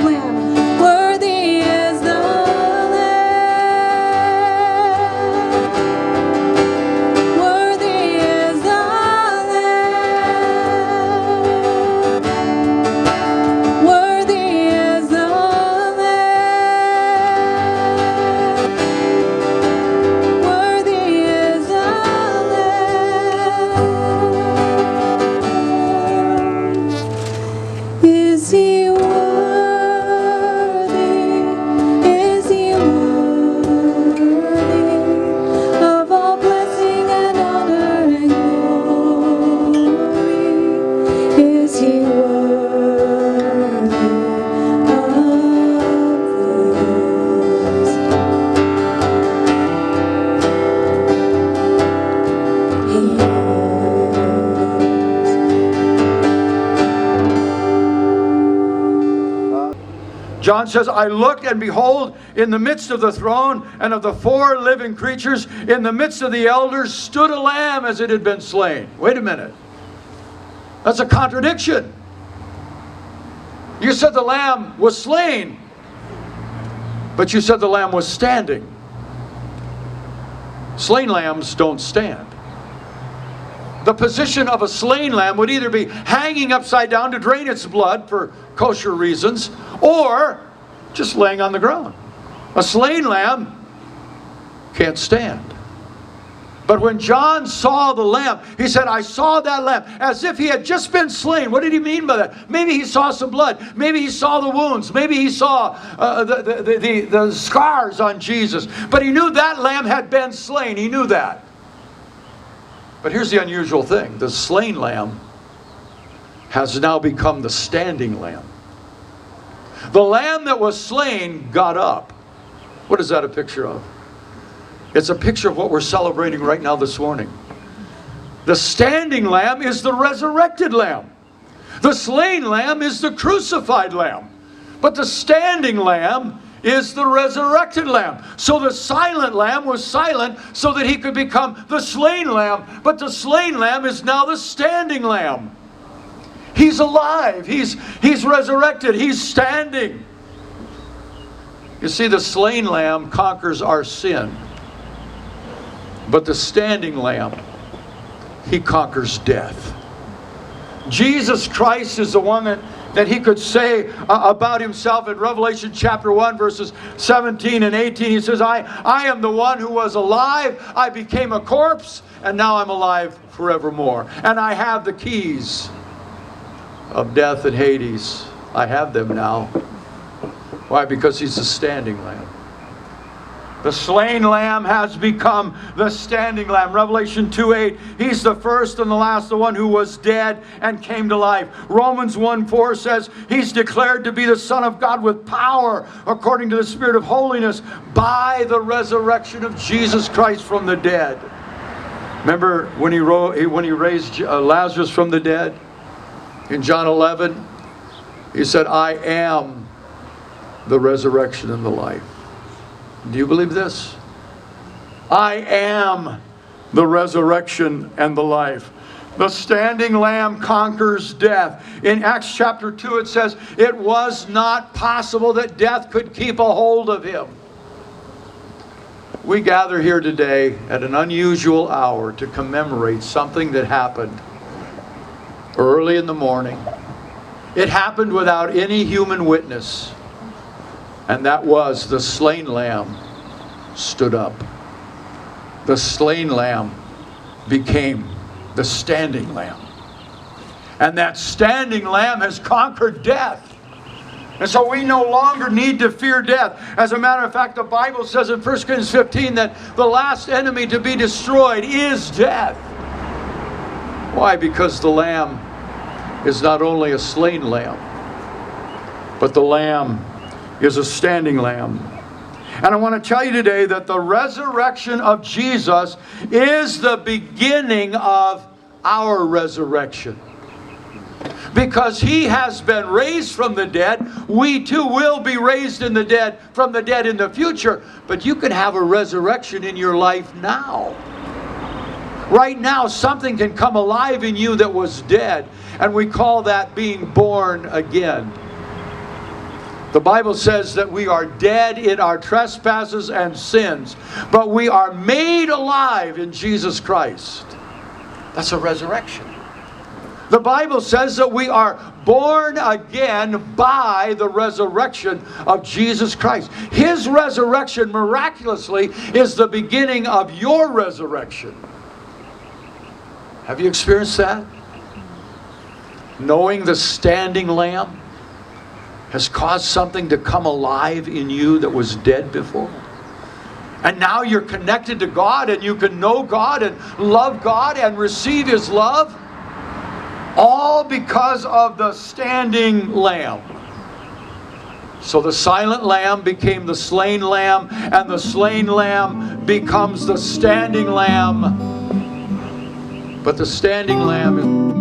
Lamb. Worthy is the Lamb. Worthy is the Lamb. Worthy is the Lamb. Worthy is the Lamb. Is he worthy? Is he worthy of all blessing and honor and glory? Is he worthy of this? He is. John says, I looked, and behold, in the midst of the throne and of the four living creatures, in the midst of the elders, stood a lamb as it had been slain. Wait a minute. That's a contradiction. You said the lamb was slain, but you said the lamb was standing. Slain lambs don't stand. The position of a slain lamb would either be hanging upside down to drain its blood for kosher reasons, or just laying on the ground. A slain lamb can't stand. But when John saw the lamb, he said, I saw that lamb as if he had just been slain. What did he mean by that? Maybe he saw some blood. Maybe he saw the wounds. Maybe he saw the scars on Jesus. But he knew that lamb had been slain. He knew that. But here's the unusual thing. The slain lamb has now become the standing lamb. The lamb that was slain got up. What is that a picture of? It's a picture of what we're celebrating right now this morning. The standing lamb is the resurrected lamb. The slain lamb is the crucified lamb. But the standing lamb is the resurrected lamb. So the silent lamb was silent so that he could become the slain lamb. But the slain lamb is now the standing lamb. He's alive. He's resurrected. He's standing. You see, the slain lamb conquers our sin. But the standing lamb, he conquers death. Jesus Christ is the one that he could say about himself in Revelation chapter 1 verses 17 and 18. He says, I am the one who was alive. I became a corpse, and now I'm alive forevermore. And I have the keys of death and Hades. I have them now. Why? Because he's the standing lamb. The slain lamb has become the standing lamb. Revelation 2:8, he's the first and the last, the one who was dead and came to life. Romans 1:4 says he's declared to be the Son of God with power according to the Spirit of holiness by the resurrection of Jesus Christ from the dead. Remember when he raised Lazarus from the dead? In John 11, he said, I am the resurrection and the life. Do you believe this? I am the resurrection and the life. The standing lamb conquers death. In Acts chapter 2 it says, it was not possible that death could keep a hold of him. We gather here today at an unusual hour to commemorate something that happened early in the morning. It happened without any human witness. And that was the slain lamb stood up. The slain lamb became the standing lamb. And that standing lamb has conquered death. And so we no longer need to fear death. As a matter of fact, the Bible says in 1 Corinthians 15 that the last enemy to be destroyed is death. Why? Because the lamb is not only a slain lamb, but the lamb is a standing lamb. And I want to tell you today that the resurrection of Jesus is the beginning of our resurrection. Because he has been raised from the dead, we too will be raised from the dead in the future. But you can have a resurrection in your life now. Right now, something can come alive in you that was dead. And we call that being born again. The Bible says that we are dead in our trespasses and sins, but we are made alive in Jesus Christ. That's a resurrection. The Bible says that we are born again by the resurrection of Jesus Christ. His resurrection, miraculously, is the beginning of your resurrection. Have you experienced that? Knowing the standing Lamb has caused something to come alive in you that was dead before. And now you're connected to God, and you can know God and love God and receive His love. All because of the standing Lamb. So the silent lamb became the slain lamb, and the slain lamb becomes the standing lamb. But the standing lamb is